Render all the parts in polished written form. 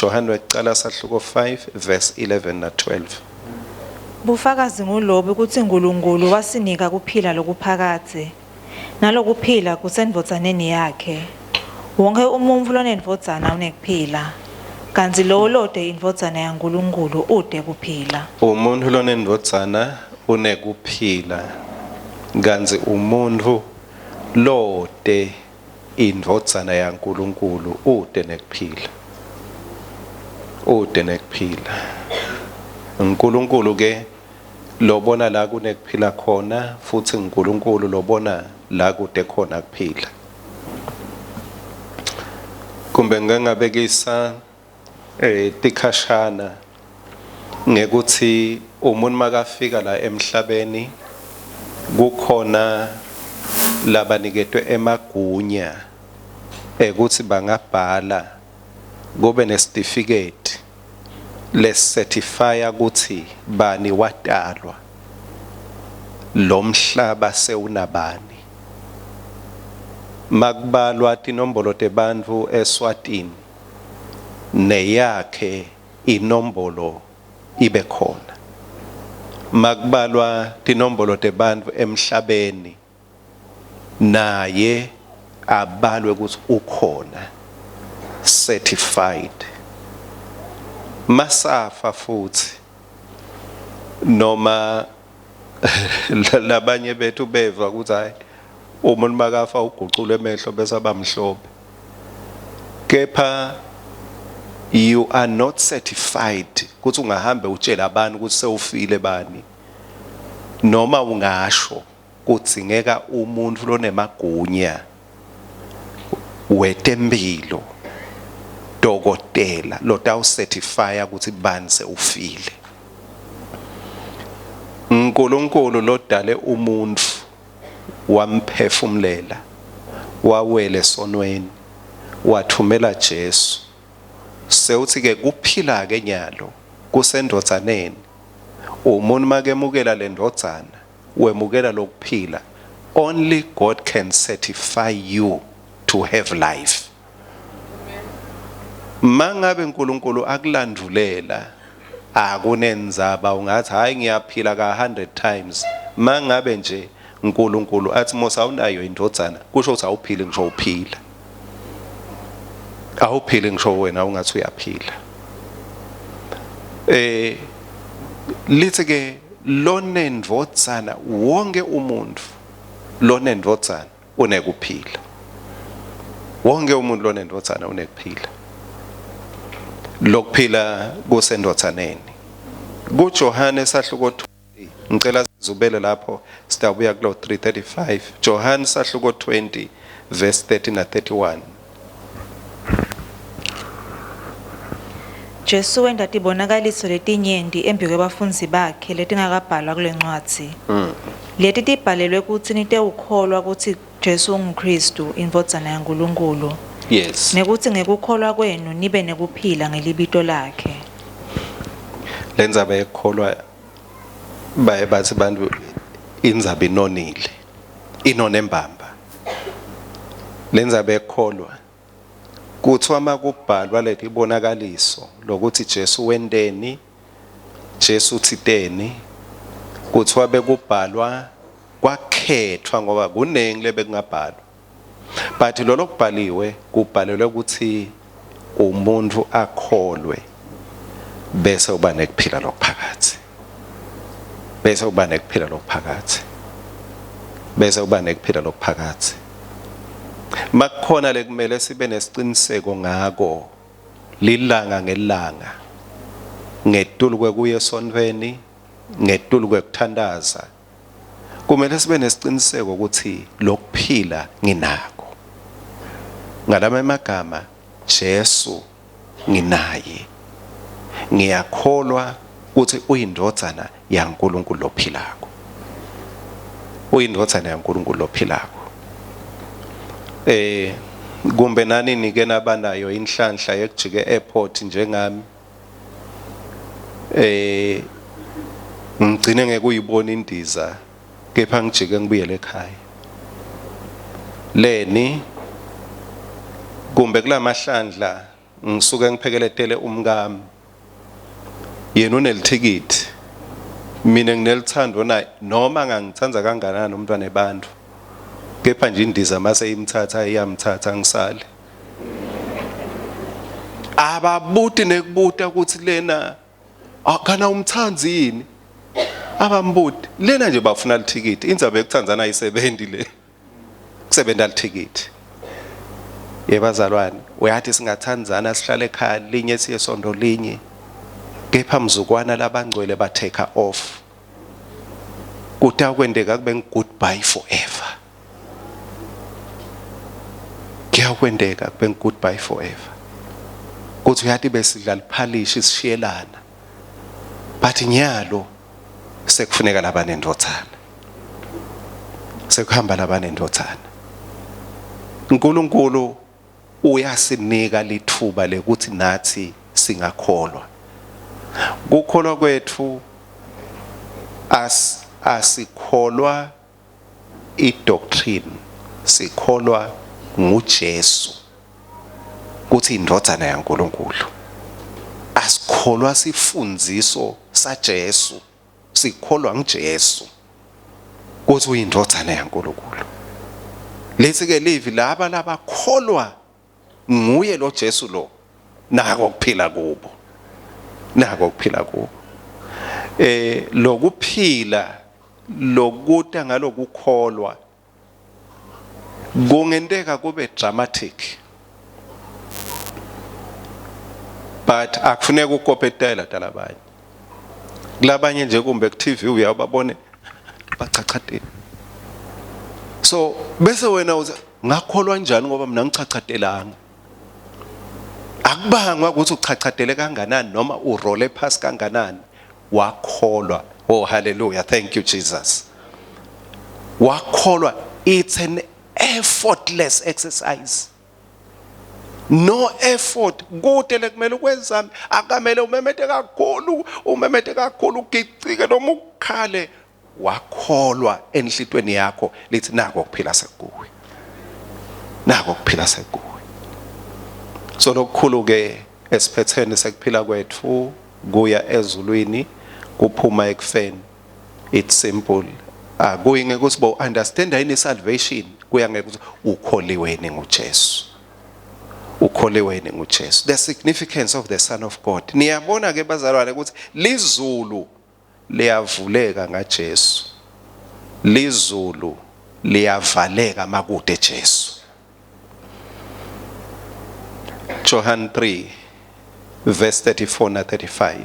John wekuqala sahluko 5 verse 11 na 12. Bufakazi ngulobu ukuthi uNkulunkulu wasinika kuphila lokuphakathe nalokuphila kusendvotsaneni yakhe. Wonke umuntfu lonendvotsana unekuphila, kanti lo lode indvotsana yaNkulunkulu ude kuphila. Umuntu lonendvotsana unekuphila, kanti umuntu lode indvotsana yaNkulunkulu ude nekuphila. Ude nekuphila. uNkulunkulu ke lobona la kunekuphila khona, futhi uNkulunkulu lobona la kude khona kuphila. Kumbe ngingabekisa tikhashana ngekuthi umuntu makafika la emhlabeni kukhona labaniketwe emagunya ukuthi bangabhala kube nesitifiketi lecertify ukuthi bani watalwa, lo mhlaba sewunabani. Makubalwa tinombolo tebantfu eSwatini neyakhe inombolo ibe khona. Makubalwa tinombolo tebantfu emhlabeni naye abalwe ukuthi ukhona, certified. Masafa futhi noma labanye bethu beva ukuthi hayi umuntu makafa ugucula emehlo bese abamhlophe, kepha you are not certified ukuthi ungahambe utshela abantu ukuthi sewufile bani, noma ungasho kudzingeka umuntu lonemagunya wetempilo, dokotela lotawucertifya ukuthi bani sewufile. uNkulunkulu lodale umuntu wamphefumulela, wawele esonweni, wathumela Jesu. Sewuthi ke kuphila ke nyalo kusendotsaneni, umuntu makemukela le ndotsana wemukela lokuphila. Only God can certify you to have life. Mangabe uNkulunkulu akulandulela akunenzaba ungathi hayi ngiyaphila ka 100 times. Mangabe nje uNkulunkulu athi mosa awunayo indodzana, kusho ukuthi awuphili ngisho uphila. Awuphili ngisho wena ungathi uyaphila. Lithi ke lonendvotsana, wonke umuntu lonendvotsana unekuphila. Wonke umuntu lonendvotsana unekuphila. Lokuphila kusendotsaneni. KuJohane sahluko 20, ngicela sizubele lapho sitabuya kulo 335. John sahluko 20 verse 30 na 31. Jesu wenda tibonakaliso letinyenti embi kwebafundzi bakhe letingakabhalwa kule ncwadzi. Leti tibhalelwe kutsi nite ukholwa ukuthi Jesu nguKristu indvodzana yaNkulunkulu. Yes. Nekuthi ngekukholwa kwenu nibe nekuphila ngelibito lakhe. Lendzaba yekukholwa baye bathi bantu indzaba inonile, inonembamba. Lendzaba yekukholwa kuthiwa makubhalwa leti bonakaliso lokuthi Jesu wendeni, Jesu uthiteni, kuthiwa bekubhalwa kwakhethwa ngoba kunengi lebekungabhalwa. But lolo kubhaliwe kubhalelwe ukuthi umuntu akholwe bese uba nekuphila lokuphakathi. Bese uba nekuphila lokuphakathi. Bese uba nekuphila lokuphakathi. Makukhona lekumele sibe nesiciniseko ngako lilanga ngelanga, ngetulu kwekuya esontweni, ngetulu kwekuthandaza. Kumele sibe nesiciniseko ukuthi lokuphila nginako. Ngalama emagama Jesu nginaye. Ngiyakholwa ukuthi uyindodzana yaNkulunkulu lophilako. Uyindodzana yaNkulunkulu lophilako. Kumbe nani nike nabanayo inhlanhla yekujike airport njengami. Ngigcine ngekuyibona indiza kepha ngijike ngibuyele ekhaya. Leni kumbe kulamahlandla ngisuke ngiphekeletele umkami yena unelithikithi mina nginelithando naye noma ngangithanza kanganani umntwana ebantu kepha nje indiza mase imthatha iyamthatha ngisale ababuti nekubuta ukuthi lena akana umthanzi yini abambuti lena nje bafuna lithikithi indzaba yokuthanzana ayisebenzi le kusebenza lithikithi yebazalwane uyathi singathanzana sihlale ekhaya linye siye sondo linye kepha mzukwana labangcwele ba take off kutakwendeka kube goodbye forever kuyakwendeka kube goodbye forever kuthi uyathi besidla liphalishi sishiyelana but nyalo sekufuneka labanendothana sekuhamba labanendothana uNkulunkulu uyasinika lithuba lekuthi nathi singakholwa ukukholwa kwethu asikholwa idoctrine sikholwa nguJesu kuthi indodana yaNkulunkulu asikholwa sifundziso saJesu sikholwa nguJesu kuthi uyindodana yaNkulunkulu lethi ke livi laba labakholwa nguye lo Jesu lo nako kuphila kubo nako kuphila kubo lokuphila lokuta ngalokukholwa kungenteka kube dramatic but akufuneka ukopetela talabanye kulabanye nje kumbe ku TV uyababone bachachate so bese wena uza ngakholwa njani ngoba mina ngichachatelanga akubangwa ukuthi uchachatele kanganani noma urole phansi kanganani wakholwa oh hallelujah thank you Jesus wakholwa it's an effortless exercise no effort kude lekumele ukwenzami akamele umemete kakhulu ugicike noma ukukhale wakholwa enhlitweni yakho lithi nako kuphila sekuwe nako kuphila sekuwe so lokukhulu ke esiphethene sekuphila kwethu kuya ezulwini kuphuma ekufeni it's simple kuyi ngekuthi bo understand yini salvation kuya ngekuthi ukholiwe nguJesu ukholiwe nguJesu the significance of the son of God niyabona ke bazalwane ukuthi lizulu liyavuleka ngaJesu lizulu liyavaleka makude Jesu John 3 verse 34 na 35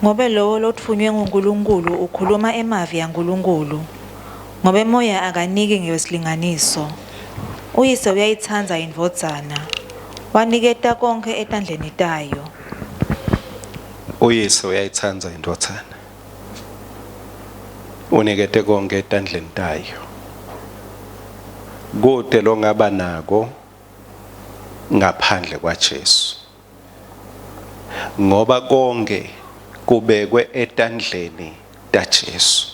ngobe lowo lothunywe nguNkulunkulu ukhuluma emavi yaNkulunkulu ngoba emoya akaniki ngesilinganiso uyise uyayithanza indvodzana waniketa konke etandleni tayo uyise uyayithanza indvodzana unikete konke etandleni tayo kude lo ngaba nako ngaphandle kwaJesu ngoba konke kubekwe etandleni taJesu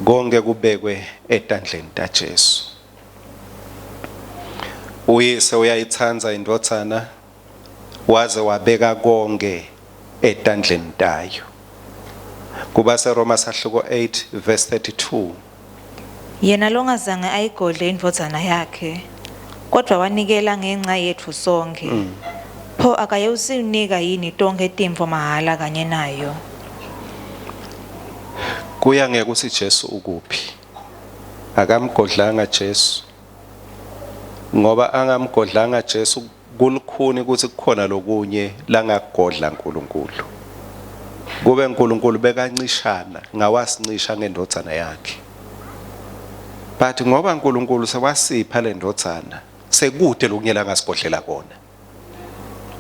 konke kubekwe etandleni taJesu uyise uyayithanza indvodzana waze wabeka konke etandleni tayo kuba seRoma sahluko 8 verse 32 yena longazange ayigodle indvodzana yakhe kodwa wanikela ngenxa yethu sonke pho akayewusinika yini tonke timvo mahala kanye nayo kuya ngeke uthi Jesu ukuphi akamgodlanga Jesu ngoba angamgodlanga Jesu kulukhuni ukuthi kukhona lokunye langagodla uNkulunkulu kube uNkulunkulu bekancishana ngawasincisha ngendodzana yakhe but ngoba uNkulunkulu sewasipha le ndodzana sekude lokunyela ngasigodlela kona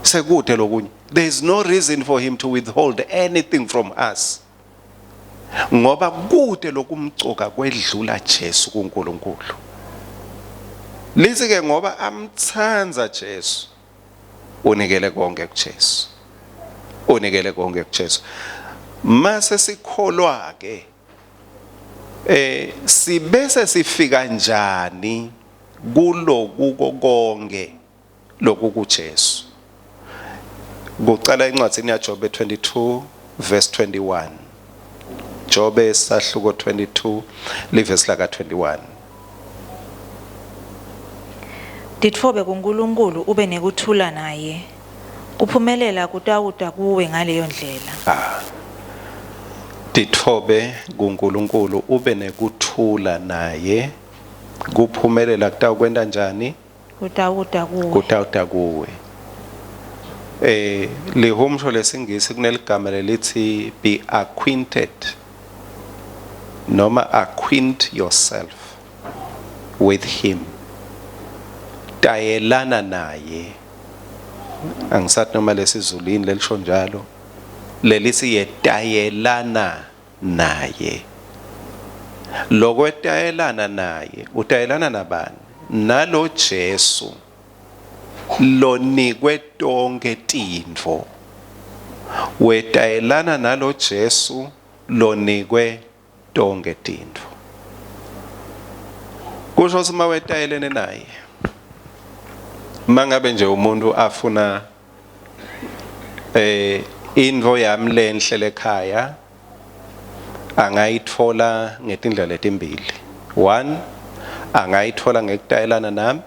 sekude lokunye there is no reason for him to withhold anything from us ngoba kude lokumcoka kwedlula Jesu kuNkulunkulu lithi ke ngoba amthanza Jesu unikele konke kuJesu unikele konke kuJesu mase sikholwa ke sibese sifika njani kuloku konke lokhu kuJesu. Kuqala encwadini yaJobe 22 verse 21. Jobe sahluko 22 livesi laka 21. Ditfobe kuNkulunkulu ube nekuthula naye. Kuphumelela kutawuta kuwe ngaleyo ndlela. Ditfobe kuNkulunkulu ube nekuthula naye. Kuphumelela kutakwenda njani? Kutawuta kuwe. Kutawuta kuwe. Lihumsho lesingisi kuneligama lelithi be acquainted noma acquaint yourself with him. Tayelana naye. Angisathi noma lesizulwini lelisho njalo. Lelithi yetayelana naye. Lokwetayelana naye, utayelana nabani? Nalo Jesu lonikwe tonke tintfo. Wetayelana nalo Jesu lonikwe tonke tintfo. Kusho sima wetayelene naye. Mangabe nje umuntu afuna indvo yami lenhle lekhaya angayithola ngetindlela etimbili. One, angayithola ngekutayelana nami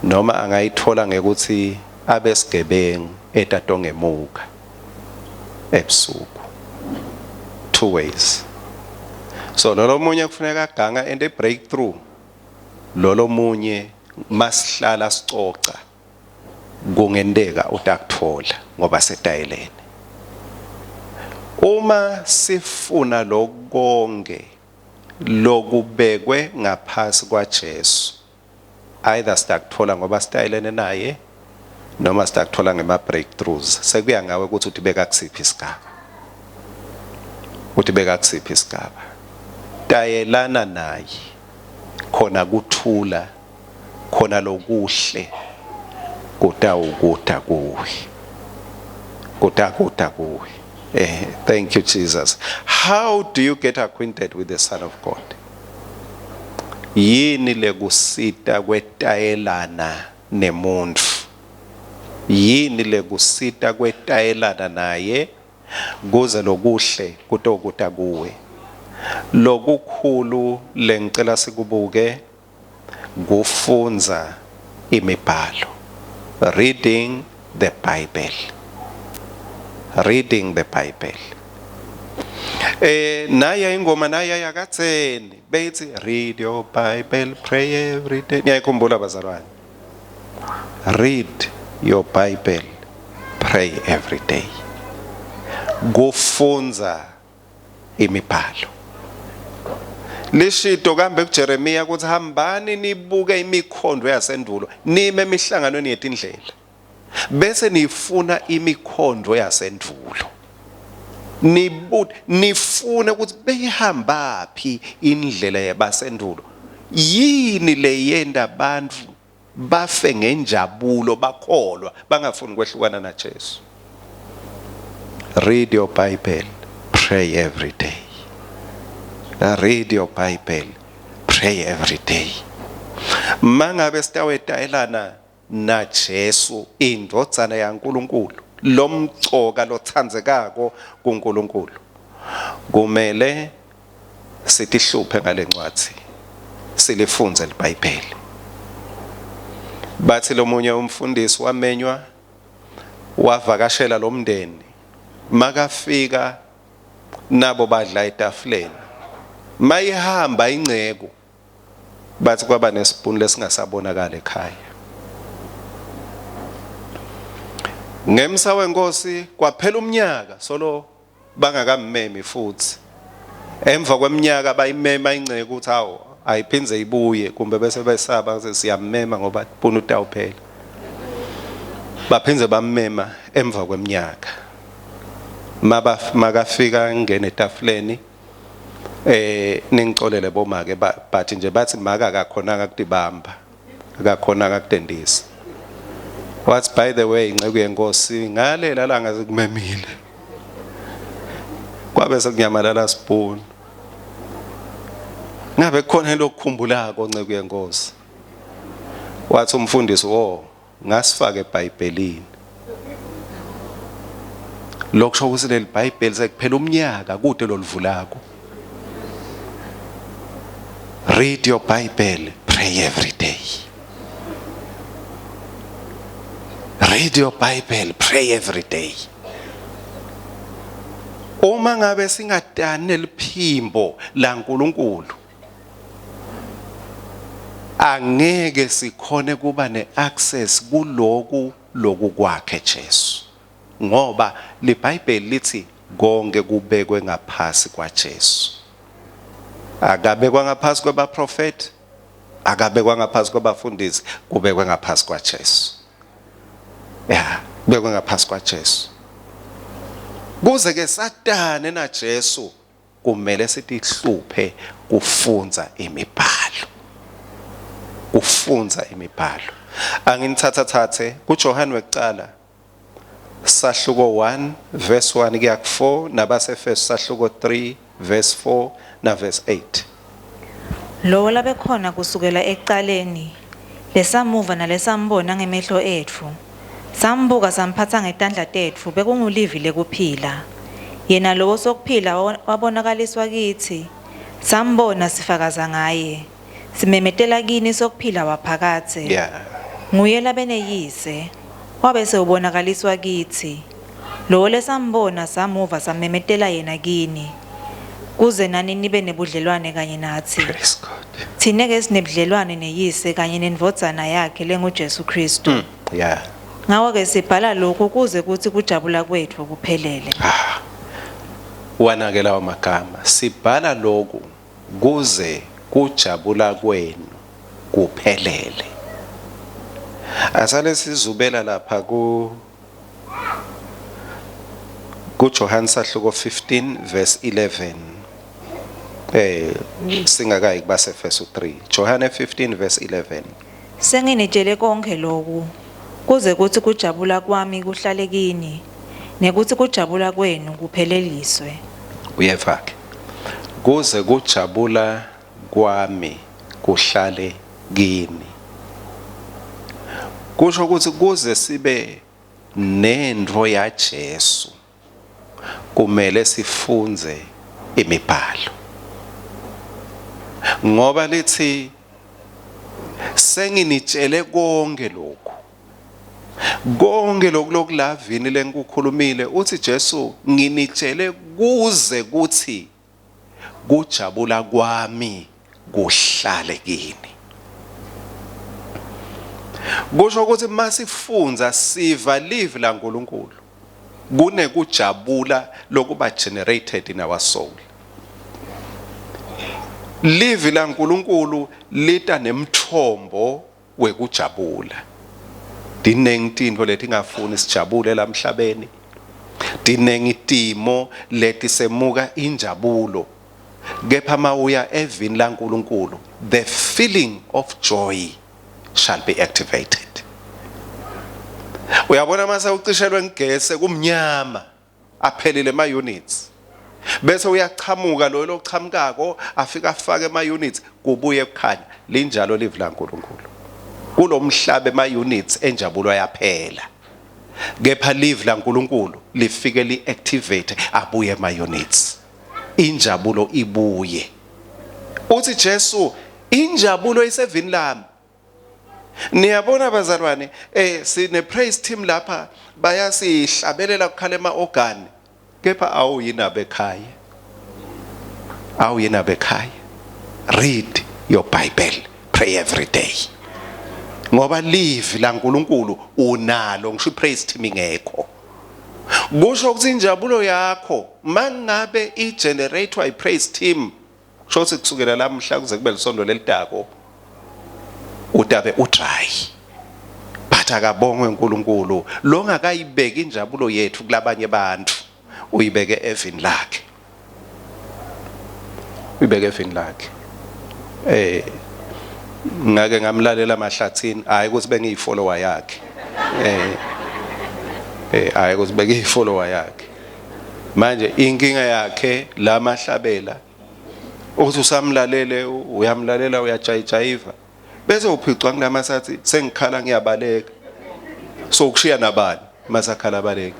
noma angayithola ngekuthi abesigebengu etatongemuka ebusuku. Two ways. So lolo munye kufuneka aganga and a breakthrough. Lolo munye masihlala sicoca kungendeka utakuthola ngoba setayelene. Uma sifuna lokonke lokubekwe ngaphasi kwaJesu, either sitakuthola ngoba sitayelene naye noma sitakuthola ngema breakthroughs. Sekuya ngawe ukuthi utibeka kusiphi isigaba. Utibeka kusiphi isigaba. Tayelana naye khona kuthula, khona lokuhle kutawukuta kuwe. Kutakuta kuwe. Thank you, Jesus. How do you get acquainted with the Son of God? Yini legusita kwetayelana nemuntfu? Yini legusita kwetayelana naye kuze lokuhle kutokuta kuwe? Lokukhulu lengicela sikubuke kufunza imibhalo. Reading the Bible. Reading the Bible. Naya ingoma naya yakatseni bethi read your Bible, pray every day. Ngiyakhumbula bazalwane. Read your Bible, pray every day. Kufunza imibhalo. Lishito kambe kuJeremiya ukuthi hambani nibuke imikhondo yasendulo nime emihlanganweni yetindlela. Bese nifuna imikhondo yasendulo. Nifune ukuthi behamba phi indlela yabasendulo. Yini le yenda abantu bafe ngenjabulo bakholwa bangafuni kwehlukana naJesu. Read your Bible, pray every day. Read your Bible, pray every day. Mangabe sitawetayelana na Jesu indvodzana yaNkulunkulu lomcoka lothandzekako kuNkulunkulu, kumele sitihluphe ngalencwadzi silifunze iBhayibheli. Bathi lomunye umfundisi wamenywa wavakashela lomndeni, makafika nabo badla etafuleni, mayihamba ingcebo bathi kwaba nesipuni lesingasabonakala ekhaya. Ngemsa wenkosi kwaphela umnyaka solo bangakamemi futhi. Emva kweminyaka bayimema ingcebo ukuthi hawo ayiphindze ibuye kumbe bese besaba siyamema ngoba ipuna utawuphela. Baphindze bamema emva kweminyaka. Makafika ngene etafuleni ningicolele bomake bathi nje bathi maka akakhonanga kutibamba akakhonanga kutendisa. What's by the way inceku yenkosi ngalela langa zikumemile kwabe sekunyamalala spoon ngabe khona lokukhumbulako inceku yenkosi. Wathi umfundisi ngasifaka eBhayibhelini lokusho ukuthi leli Bible sekuphela umnyaka kude lolivulako. Read your Bible, pray every day. Read your Bible, pray every day. Uma ngabe singadani neliphimbo la uNkulunkulu angeke sikhone kuba neaccess kuloku kwakhe Jesu, ngoba leBhayibheli lithi konke kubekwe ngaphasi kwaJesu. Akabekwa ngaphasi kwabaprofeti, akabekwa ngaphasi kwabafundisi, kubekwe ngaphasi kwaJesu. Kubekwe ngaphasi kwaJesu. Kuze ke Satane na Jesu kumele sithi hluphe kufunza imibhalo. Ufunza imibhalo. Anginithatha kuJohane wekucala sahluko 1 verse 1 kuya ku4 nabaseFesu sahluko 3 verse 4 na verse 8. Lo labekhona kusukela ekuqaleni lesamuva nalesambona ngemehlo ethu. Sambuka samphatha ngetandla tethu bekungulivi lekuphila. Yena lo sokuphila wabonakaliswa kithi. Sambona sifakaza ngaye. Simemetela kini sokuphila waphakathe. Nguye labeneyise. Wabe sewubonakaliswa kithi. Lo lesambona samuva samemetela yena kini. Kuze nani nibe nebudlelwane kanye nathi. Thina ke sinebudlelwane neyise kanye nendvodzana yakhe lenguJesu Kristu. Ngawo ke sibhala lokho kuze kuthi kujabula kwethu kuphelele. Wanake lawo magama. Sibhala lokho kuze kujabula kwenu kuphelele. Asale sizubela lapha kuJohane sahluko 15 verse 11. Singakayi kubaseFesu 3. Johane 15 verse 11. Senginitshele konke lokhu kuze kuthi kujabula kwami kuhlale kini nekuthi kujabula kwenu kupheleliswe. Uyeva ke. Kuze kujabula kwami kuhlale kini. Kusho ukuthi kuze sibe nendvo yaJesu kumele sifunze imibhalo. Ngoba lithi senginitshele konke lokhu. Konke lokhu lokulavini lenkukhulumile uthi Jesu nginitshele kuze kuthi kujabula kwami kuhlale kini. Kusho ukuthi masifunza siva live la uNkulunkulu kunekujabula lokuba generated in our soul. Live la uNkulunkulu lita nemthombo wekujabula. Dinengitintho lethi ngafuni sijabule la emhlabeni. Dinengitimo lethi semuka injabulo. Kepha mawuya evini la uNkulunkulu the feeling of joy shall be activated. Uyabona mase ucishelwe ngegesi kumnyama aphelile ama units. Bese uyachamuka lo lochamukago afika afake ama units kubuye ekhanya linjalo live la uNkulunkulu. Kulomhlaba ama units enjabulo yaphela. Kepha live la uNkulunkulu lifike liactivate abuye ama units. Injabulo ibuye. Uthi Jesu injabulo isevini lami. Niyabona bazalwane sine praise team lapha bayasihlabelela kukhale ama organ kepha awuyinaba ekhaya. Awuyinaba ekhaya. Read your Bible, pray every day. Ngoba live la uNkulunkulu unalo ngisho praise team ingekho. Kusho ukuthi injabulo yakho mangabe igenerator ipraise team shothi kusukela lamhla kuze kube lisondo lelidako utabe utry. But akabongwe uNkulunkulu lo ngakayibeka injabulo yethu kulabanye abantu uyibeke evini lakhe. Uyibeke evini lakhe. Ngake ngamlalela amahlathini hayi ukuthi bengiyifollower yakhe. Hayi ukuthi bengiyifollower yakhe. Manje inkinga yakhe la mahlabela uthi usamlalele uyamlalela uyajayiva bese uphicwa kulamasathi sengikhala ngiyabaleka sokushiya nabani masakhalabaleka.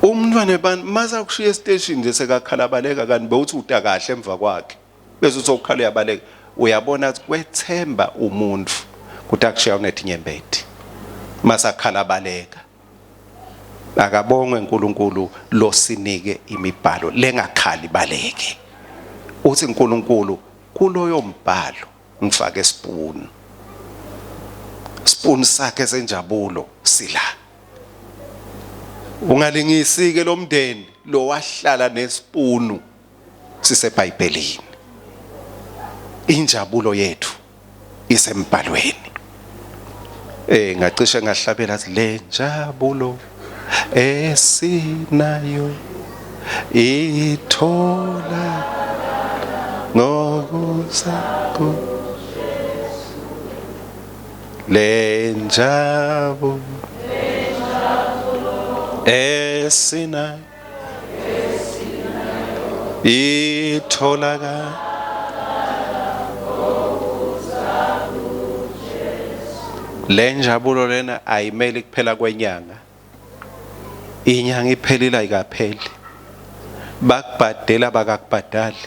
Umntwana bani masa kushiya estation nje sekakhalabaleka kanti bewuthi uta kahle emva kwakhe bese usokhala uyabaleka uyabona ukuthi kwethemba umuntu ukuthi akushiya unethi nyembeti masakhalabaleka. Akabongwe uNkulunkulu losinike imibhalo lengakhali baleke. Uthi uNkulunkulu kuloyo mbhalo ngifake spoon sakhe senjabulo sila. Ungalingisi-ke lo mndeni lo wahlala nespoonu siseBhayibhelini. Injabulo yethu isembhalweni. Ngacishe ngahlabela athi le njabulo esinayo ithola ngokuzaku le njabulo esinayo itholakala le njabulo lena ayimeli kuphela kwenyanga. Inyanga iphelile ayikapheli. Bakubhadela bakakubhadali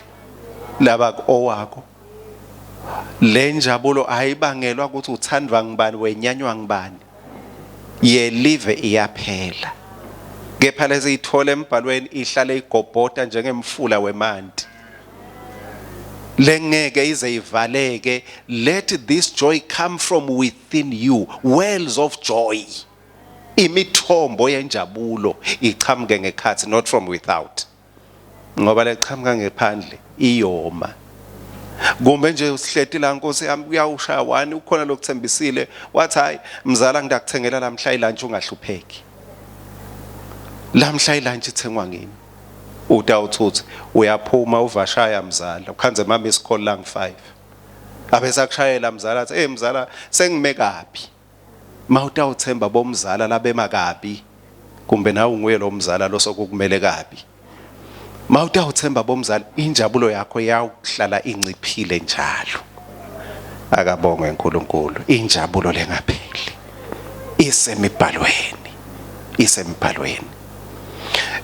laba owakho. Le njabulo ayibangelwa ukuthi uthandwa ngibani wenyanywa ngibani. Yelive iyaphela. Kepha lezi ithole embhalweni ihlale igobhoda njengemfula wemanti. Lengeke ize ivaleke. Let this joy come from within you, wells of joy. Imithombo yenjabulo ichamuke ngekhathi, not from without. Ngoba lechamuka ngephandle iyoma. Kumbe nje usihleti la Nkosi yami uyawushaya wani ukhona lokuthembisile wathi hayi mzala ngidakuthengela lamhla ilunch ungahlupheki. Lamhla ilunch ithengwa ngini. Utawuthuthi uyaphuma uvashaya mzala ukhanze mama isikole lang 5. Abese kushayela mzala athi mzala sengime kabi. Mawutawuthemba bomzala labema kabi kumbe nawe unguye lo mzala lo sokukumele kabi. Mawutawuthemba bomzala injabulo yakho yawuhlala inciphile njalo. Akabongwe uNkulunkulu injabulo lengapheli isemibhalweni.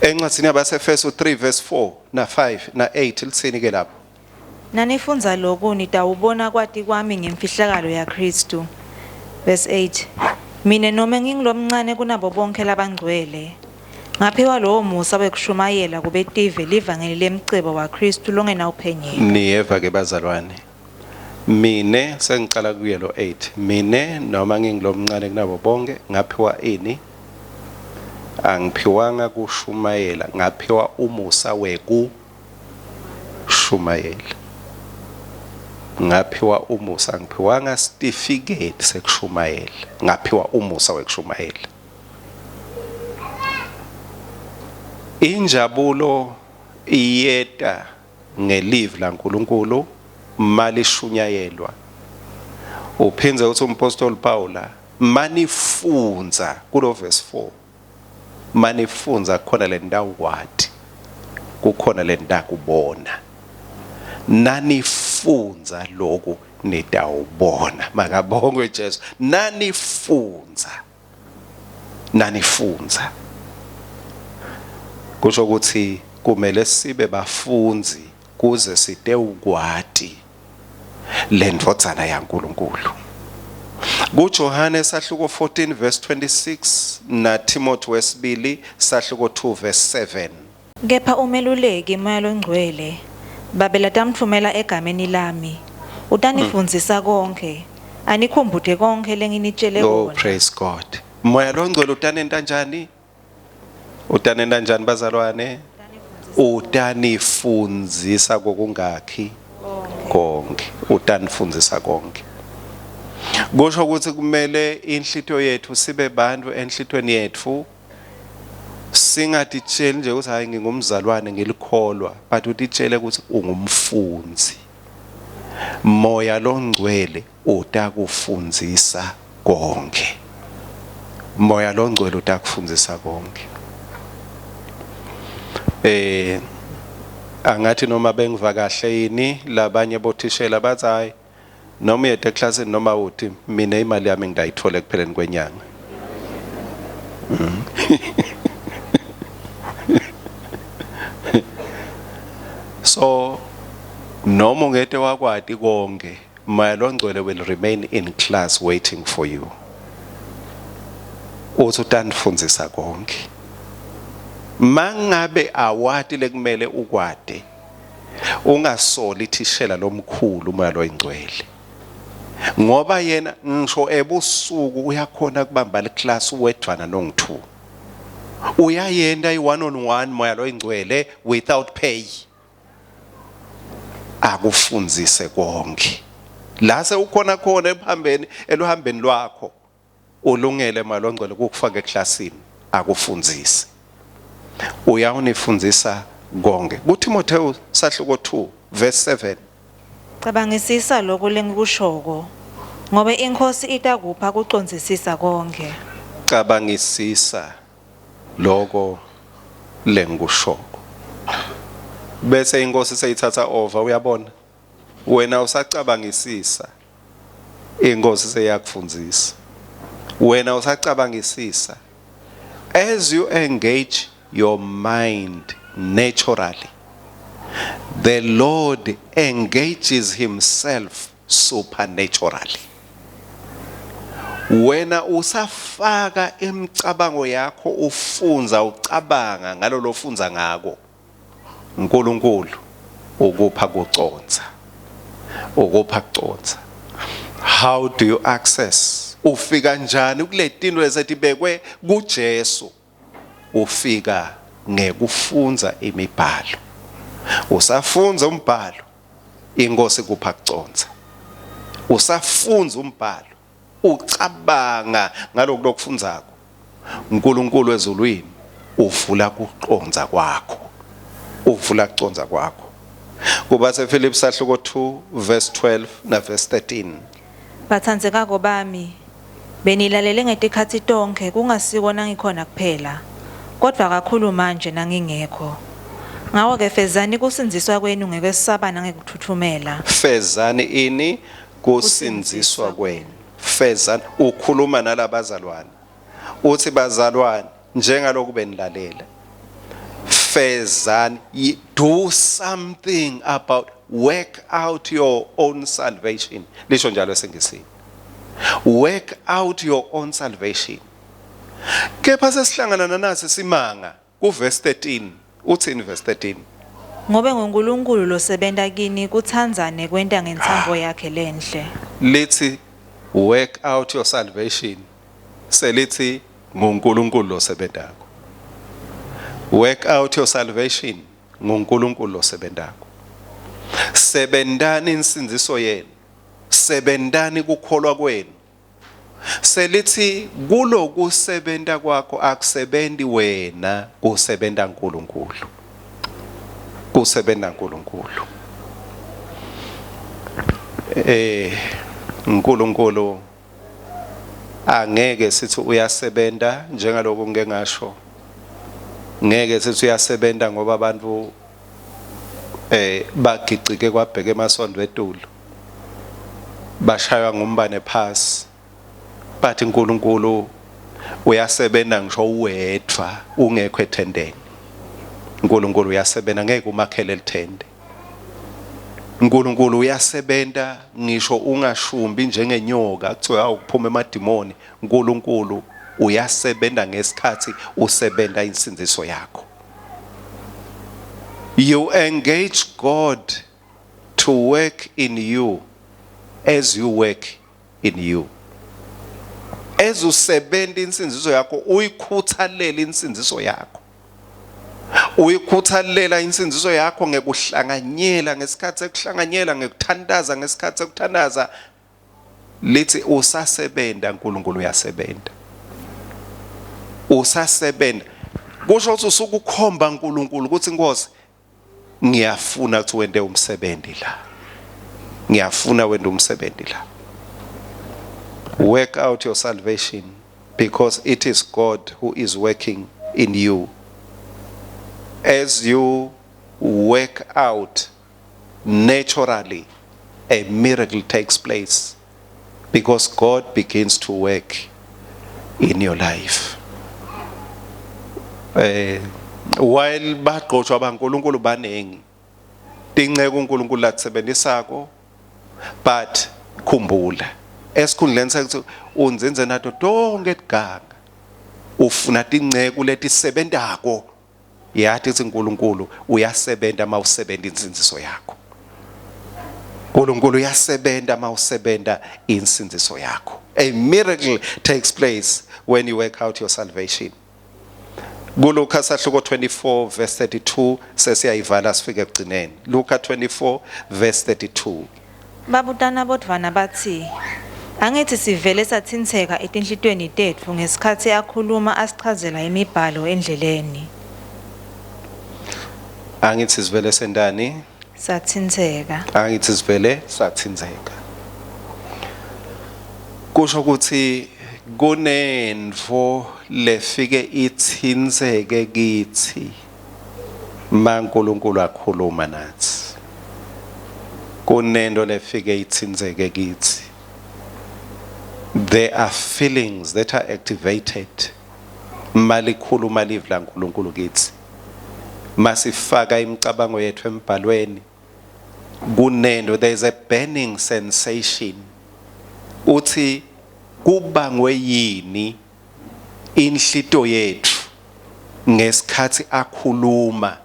Encwadini yabaseFesu 3 verse 4 na 5 na 8 lithini ke lapho? Nanifunza lokhu nitawubona kwati kwami ngemfihlakalo yaKristu. Verse 8. Mina noma ngingilomncane kunabo bonke labangcwele. Ngaphiwa lowo musa wekushumayela kubetive livangeli lemcebo waKristu longena uphenyelo. Niyeva ke bazalwane. Mine sengiqala kuye lo 8. Mine noma ngingilomncane kunabo bonke ngaphiwa ini? Angiphiwanga kushumayela, ngaphiwa umusa wekushumayela. Ngaphiwa umusa, ngiphiwanga certificate sekushumayela, ngaphiwa umusa wekushumayela. Injabulo iyeta ngelive laNkulunkulu malishunayelwa. Uphinze uthi umpostoli Paula manifunza kulo verse 4. Manifunza khona le ndawo wathi kukhona le ndawo kubona. Nanifunza lokhu nitawubona. Makabongwe Jesu. Nanifunza. Kusho ukuthi kumele sibe bafunzi kuze site ukwati lendvodzana yaNkulunkulu. KuJohane sahluko 14 verse 26 na Timothy wesibili sahluko 2 verse 7. Kepha umeluleki moya longcwele babela tamthumela egameni lami. Utanifundzisa konke. Anikhumbute konke lenginitshele kona. Oh praise God. Moya longcwele utanenda njani? Utanenda njani bazalwane? Utanifundzisa kokungakhi konke. Utanifundzisa konke. Kusho ukuthi kumele inhlito yethu sibe bantu enhlitweni yethu singatitsheli nje ukuthi hayi ngingumzalwane ngilikholwa, but utitshele ukuthi ungumfunzi. Moya longcwele utakufundzisa konke. Moya longcwele utakufundzisa konke. Angathi noma bengivakahle yini labanye bothishela bathi hayi noma uyede eklasini noma uthi mina imali yami ngidayithola ekupheleni kwenyanga. So noma ungete wakwadi konke, Moya Ngcwele will remain in class waiting for you. Uthi utanifundisa konke. Mangabe awati lekumele ukwade, ungasoli thishela lomkhulu uMoya Ngcwele. Ngoba yena ngisho ebusuku uyakhona kubamba leclass wedwana nongu2. Uyayenda i1-on-1 Moya Ngcwele without pay. Akufunzise konke. La sewukhona khona eluhambeni lwakho ulungele Moya Ngcwele ukufaka eclassini akufunzise. Uyawunifunzisa konke. kuTimotheo sahluko 2 verse 7. Cabangisisa lokho lengikushoko ngoba inkosi itakupha kucondzisisa konke. Cabangisisa lokho lengikushoko. Bese inkosi seyithatha over, uyabona? Wena usacabangisisa, inkosi seyakufunzisa. Wena usacabangisisa. As you engage your mind naturally, the Lord engages himself supernaturally. Wena usafaka emcabango yakho ufunza ucabanga ngalo lofunza ngako, uNkulunkulu ukupha kuconza. Ukupha kuconza. How do you access? Ufika njani kuletintwe esetibekwe kuJesu? Ufika ngekufunza imibhalo. Usafunza umbhalo, inkosi kupha kuconza. Usafunza umbhalo, ucabanga ngalokho lokufunzako, uNkulunkulu ezulwini uvula kuconza kwakho. Uvula kuconza kwakho. Kuba seFilipi sahluko 2 verse 12 na verse 13. Bathandzekako bami, benilalele ngetikhathi tonke kungasikona ngikhona kuphela, kodwa kakhulu manje nangingekho. Ngawo ke fezani kusinziswa kwenu ngekwesaba nangekuthuthumela. Fezani ini kusinziswa kwenu. Fezani ukhuluma nalabazalwane. Uthi bazalwane njengalokhu benilalela. Fezani, do something about, work out your own salvation. Lisho njalo esengisini. Work out your own salvation. Kepha sesihlangana nasi simanga ku verse 13. Uthini verse 13? Ngobe ngoNkulunkulu losebenta kini kuthandzane kwenta ngentsambo yakhe lenhle. Lithi work out your salvation. Selithi ngoNkulunkulu losebentako. Work out your salvation ngoNkulunkulu losebentako. Sebendani insinziso yenu. Sebendani kukholwa kwenu. Selithi kuloku sebenta kwakho akusebenzi wena, kusebenta uNkulunkulu. Kusebenta uNkulunkulu. uNkulunkulu angeke sithi uyasebenta njengaloko ngeke ngasho. Ngeke sithi uyasebenta ngoba abantu bagicike kwabheka emasondo etulo. Bashaywa ngumbane phasi. Bathi uNkulunkulu uyasebenta ngisho uwedwa ungekho ethendeni. uNkulunkulu uyasebenta ngeke umakhele lithende. uNkulunkulu uyasebenta ngisho ungashumbi njengenyoka kuthiwa awuphuma emadimoni. uNkulunkulu uyasebenta ngesikhathi usebenta insinziso yakho. You engage God to work in you as you work in you. As usebenta insinziso yakho, uyikhuthalela insinziso yakho. Uyikhuthalela insinziso yakho ngekuhlanganyela ngesikhathi ekuhlanganyela, ngekuthandaza ngesikhathi ekuthandaza. Lithi usasebenta, uNkulunkulu uyasebenta. Usasebenta. Kusho ukuthi usukukhomba uNkulunkulu ukuthi Nkosi ngiyafuna ukuthi wende umsebenzi la. Ngiyafuna wende umsebenzi la. Work out your salvation because it is God who is working in you. As you work out naturally a miracle takes place because God begins to work in your life. While baqoshwa baNkulunkulu banengi, tinceku uNkulunkulu latsebenzisako, but khumbula esikhundleni sekuthi unzenze nato tonke iganga ufuna tinceku letisebentako, yathi uNkulunkulu uyasebenta mawusebenta insinziso yakho. uNkulunkulu uyasebenta mawusebenta insinziso yakho. A miracle takes place when you work out your salvation. Luka sahluko 24 verse 32 sesiyayivala sifike ekugcineni. Luka 24 verse 32. Babutana bodvana bathi, angithi sivele sathintheka etinhlitweni tethu ngesikhathi yakhuluma asichazela imibhalo endleleni. Angithi sivele sendani? Sathintheka. Angithi sivele sathintheka. Kusho ukuthi kunendvo lefike ithinzeke kithi maNkulunkulu akhuluma nathi. Kunendo lefike ithinzeke kithi. There are feelings that are activated malikhuluma live la uNkulunkulu kithi. Masifaka imicabango yethu embhalweni, kunendo, there is a burning sensation. Uthi kubangwe yini inhlito yethu ngesikhathi akhuluma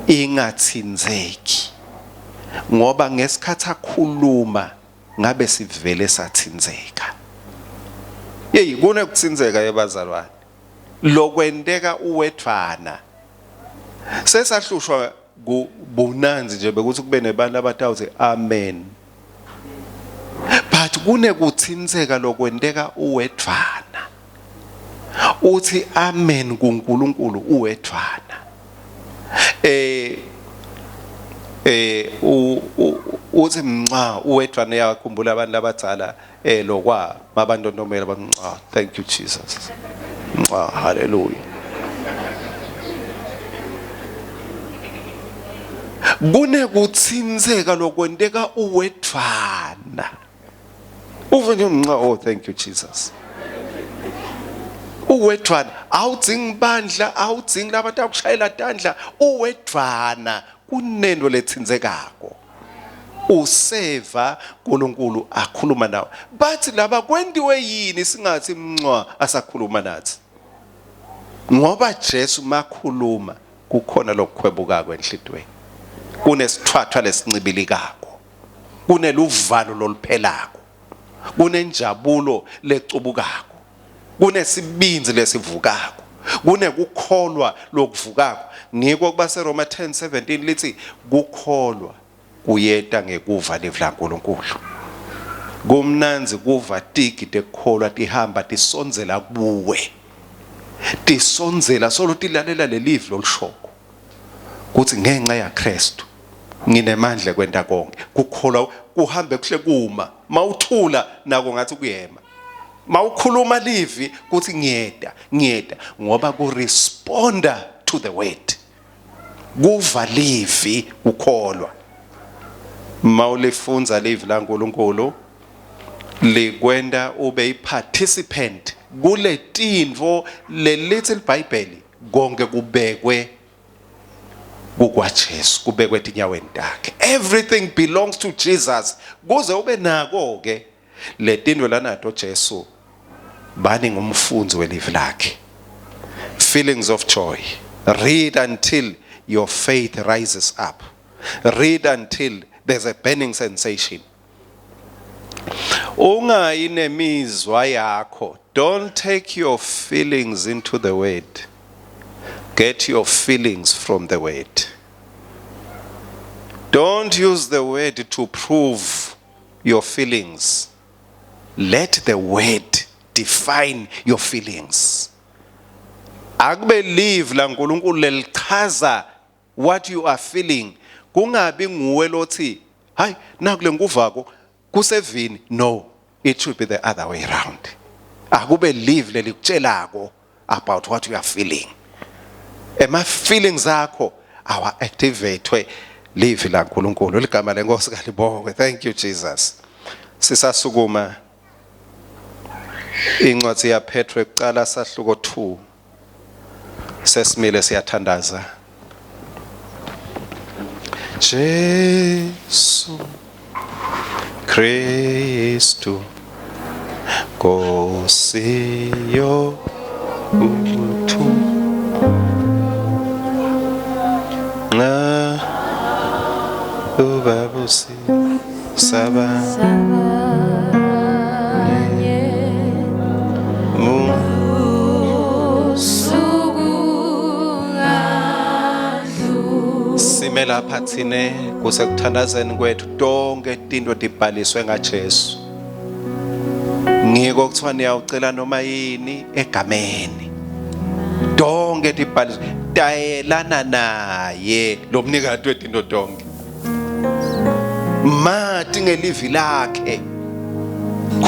ingathinzeki, ngoba ngesikhathi akhuluma ngabe sivele sathinzeka. Yeyi kunekuthinzeka yebazalwane lokwendeka uwedwana. Sesahlushwa kubunanzi nje bekuthi kube nebantu abatawuthi amen. But kunekuthinzeka lokwendeka uwedwana. Uthi amen kuNkulunkulu uwedwana. Uthi mnca uwedwana yakhumbula abantu abadala lokwa mabandondomela banca. Thank you Jesus. Hallelujah. Kunekuthinzeka lokwendeka uwedwana. Uvene mnca, oh thank you Jesus. Uwedwana awudzingi bandla, awudzingi labantu akushayela tandla, uwedwana kunendo lethinzekako. Useva uNkulunkulu akhuluma nawe. Bathi laba kwendiwe yini singathi mncwa asakhuluma nathi? Ngoba Jesu makhuluma kukhona lokukhwebukako enhlitweni. Kunesithwathwa lesincibilikako. Kuneluvalo loluphelako. Kunenjabulo lecubukako. Kunesibinzi lesivukako. Kunekukholwa lokuvukako. Ngikho kubase Roma 10:17 lithi kukholwa kuyeta ngekuva live la uNkulunkulu. Kumnanzi kuva tiki tekholwa tihamba tisonzela kuwe. Tisonzela solo tilalela lelive lolishoko. Kuthi ngenxa yaKristu nginemandla kwenta konke. Kukholwa kuhambe kuhle kuma. Mawuthula nako ngathi kuyema. Mawukhuluma livi kuthi ngiyeda ngoba ku responda to the word. Kuva livi ukholwa. Mawulifunza live la uNkulunkulu likwenda ube participant kule tinvo le little Bible konke kubekwe kukwaJesu, kubekwe tinyaweni takhe. Everything belongs to Jesus. Kuze ube nako ke le tinvo lanato Jesu bani ngumfunzi welive lakhe. Feelings of joy. Read until your faith rises up. Read until there's a burning sensation. Ungayi nemizwa yakho. Don't take your feelings into the word. Get your feelings from the word. Don't use the word to prove your feelings. Let the word define your feelings. Akubelieve la uNkulunkulu lelichaza what you are feeling. Kungabi nguwe lothi hayi nakule nguvako kusevini. No, it should be the other way around. Akubelieve lelikutshelako about what you are feeling. Ema feelings akho awa activate livi la uNkulunkulu ligama lenkosi kalibongwe. Thank you Jesus. Sisasukuma incwadi yaPetru ekuqala sahluko 2 sesimile siyathandaza. Jesu Kristu Nkosi yobuthu na ubabusi sabanye simela phathine kusekuthandazeni kwethu tonke into dibhaliswe ngaJesu. Ngiko kuthiwa niyawucela noma yini egameni. Tonke dibhaliswe dayelana naye lo mnikati wedinto tonke. Mathi ngelivi lakhe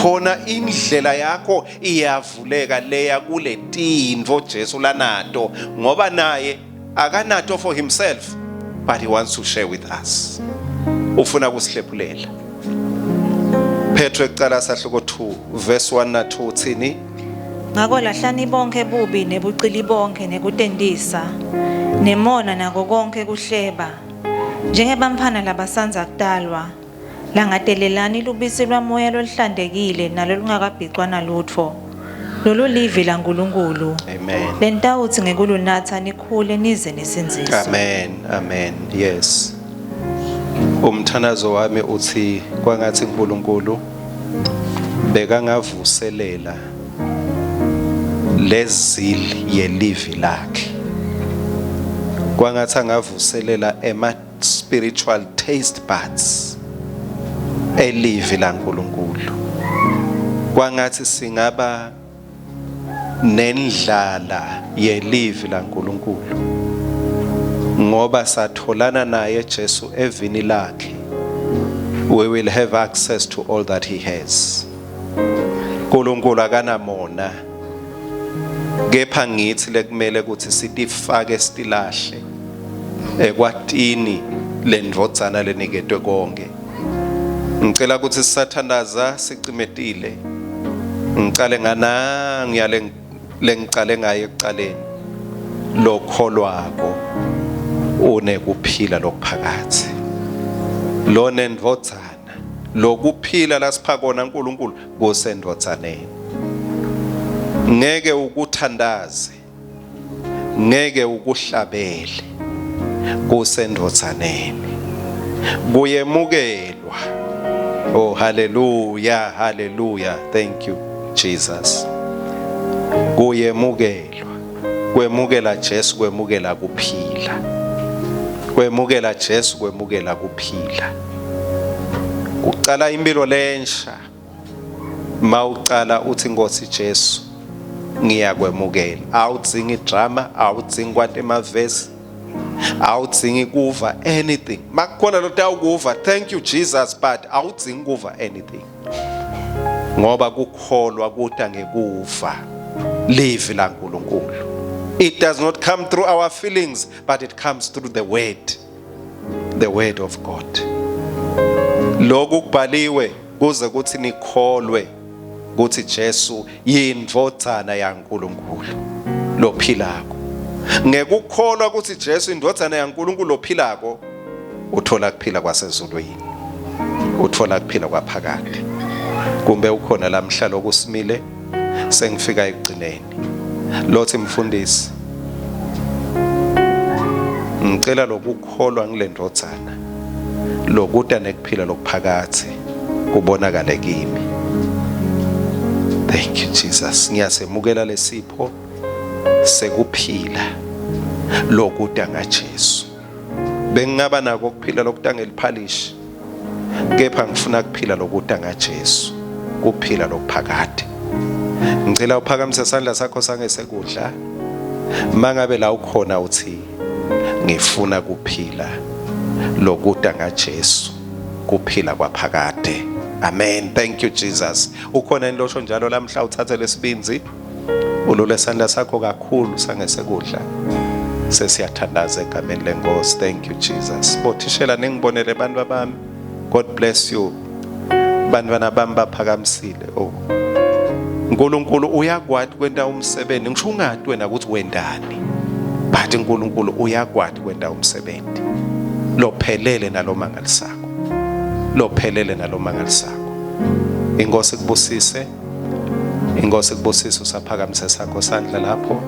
khona indlela yakho iyavuleka leya kule tinvo Jesu lanato ngoba naye akanato for himself but he wants to share with us. Ufuna kusihlephulela. Petru ekuqala sahluko 2 verse 1 na 2 uthini? Ngako lahlani bonke bubi nebucili bonke nekutendisa nemona nako konke kuhleba njengebamphana labasanza kudalwa langadelelani lubisi lwamoya lolihlandekile nalo lungakabhicwa nalutho lolu livi la uNkulunkulu. Amen. Lentawuthi ngekulunatha nikhule nize nisinziswe. Amen. Amen. Yes. Umthanazo wami uthi kwangathi uNkulunkulu bekangavuselela lezili yelivi lakhe. Kwangathi angavuselela spiritual taste buds elivi la uNkulunkulu. Kwangathi singaba nendlala yelivi la uNkulunkulu ngoba satholana naye Jesu evini lakhe. We will have access to all that he has. uNkulunkulu akanamona kepha ngithi lekumele ukuthi sitifake stilahle ekwatini lendvodzana leniketwe konke. Ngicela ukuthi sisathandaza siqimetile. Ngicale ngana ngiyale lengicale ngaye ekuqaleni lokholwako unekuphila lokuphakathi. Lo nendvodzana lokuphila lasiphakona uNkulunkulu kusendvodzaneni. Ngeke ukuthandaze ngeke ukuhlabele kusendvodzaneni kuyemukelwa. Oh hallelujah, hallelujah. Thank you Jesus. Kuyemukelwa. Kwemukela Jesu kwemukela kuphila. Kwemukela Jesu kwemukela kuphila. Uqala impilo lensha mawuqala uthi Nkosi Jesu ngiyakwemukela. Awudzingi drama, awudzingi kwate emavesi, awudzingi kuva anything. Makukhona lokho awukuva thank you Jesus but awudzingi kuva anything. Ngoba kukholwa kuta ngekuva livi la uNkulunkulu. It does not come through our feelings but it comes through the word of God. Lokhu kubhaliwe kuze kuthi nikholwe ukuthi Jesu yindvodzana yaNkulunkulu lophilako. Ngekukholwa ukuthi Jesu indvodzana yaNkulunkulu lophilako uthola kuphila kwasezulwini. Uthola kuphila kwaphakade. Kumbe ukhona lamhla lokusimile sengifika ekugcineni. Lothi mfundisi ngicela lokukholwa ngilendvodzana lokuta nekuphila lokuphakathi kubonakale kimi. Thank you Jesus. Ngiyasemukela lesipho sekuphila lokuta ngaJesu. Bengingaba nako ukuphila lokuta ngeliphalishi kepha ngifuna kuphila lokuta ngaJesu kuphila lokuphakade. Ngicela uphakamise isandla sakho sangesekudla mangabe la ukhona uthi ngifuna kuphila lokuta ngaJesu kuphila kwaphakade. Amen. Thank you Jesus. Ukhona inhlosho njalo lamhla uthathe lesibinzi ulule isandla sakho kakhulu sangesekudla. Sesiyathandaza egameni lenkosi. Thank you Jesus. Bothishela ningibonele bantwa bami. God bless you. Bantwana bami baphakamisile. Oh. uNkulunkulu uyakwati kwenta umsebenzi. Ngisho ungathi wena ukuthi wendani. But uNkulunkulu uyakwati kwenta umsebenzi. Lophelele nalomangalisako. Lophelele nalomangalisako. Inkosi kubusise. Inkosi kubusise usaphakamise sakho sandla lapho.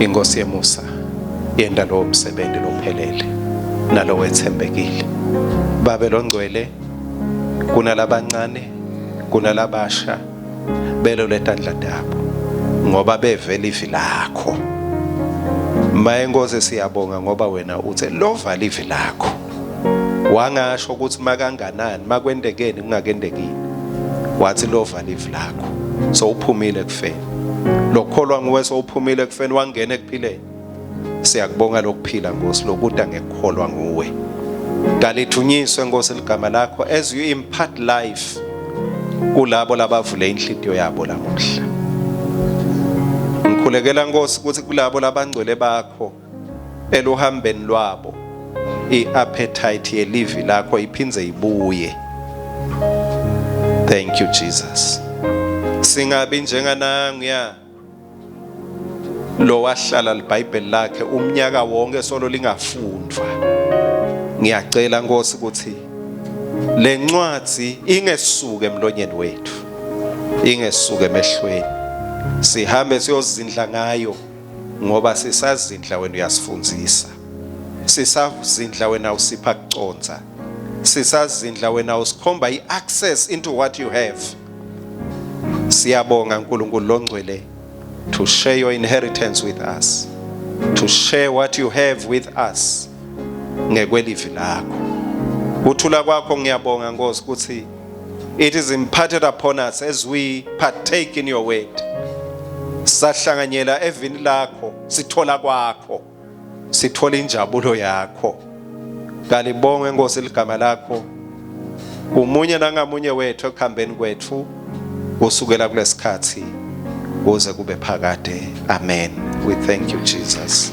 Inkosi yemusa yenda lo msebenzi lophelele nalo wethembekile. Babe longcwele kunalabancane kunalabasha belo letandla dabo ngoba bevela ivi lakho. Maye Nkosi siyabonga ngoba wena uthe lovala ivi lakho. Wangasho ukuthi makanganani makwendekeni kungakendekini. Wathi lovala ivi lakho. So uphumile kufeni. Lokholwa nguwe so uphumile kufeni wangena ekuphileni. Siyakubonga lokuphila Nkosi lokuthi angekholwa nguwe. Kalithunyiswe Nkosi ligama lakho as you impart life kulabo labavule inhliziyo yabo lamuhla. Ngikhulekela Nkosi ukuthi kulabo labangcwele bakho eluhambeni lwabo iappetite yelivi lakho iphinze ibuye. Thank you Jesus. Singabi njengananguya lo wahlala iBhayibheli lakhe umnyaka wonke solo lingafundwa. Ngiyacela Nkosi ukuthi lencwadi ingesuke emlonyeni wethu. Ingesuke emehlweni. Sihambe siyozindla ngayo ngoba sisazindla wena uyasifundzisa. Sisazindla wena usipha kuconza. Sisazindla wena usikhomba iaccess into what you have. Siyabonga uNkulunkulu longcwele to share your inheritance with us. To share what you have with us. Ngekwelivi lakho. Uthula kwakho ngiyabonga Nkosi ukuthi it is imparted upon us as we partake in your word. Sahlanganyela evini lakho sithola kwakho. Sithola injabulo yakho. Kalibonge Nkosi ligama lakho. Umunye nangamunye wethu ekuhambeni kwethu usukela kulesikhathi uze kube phakade. Amen. We thank you Jesus.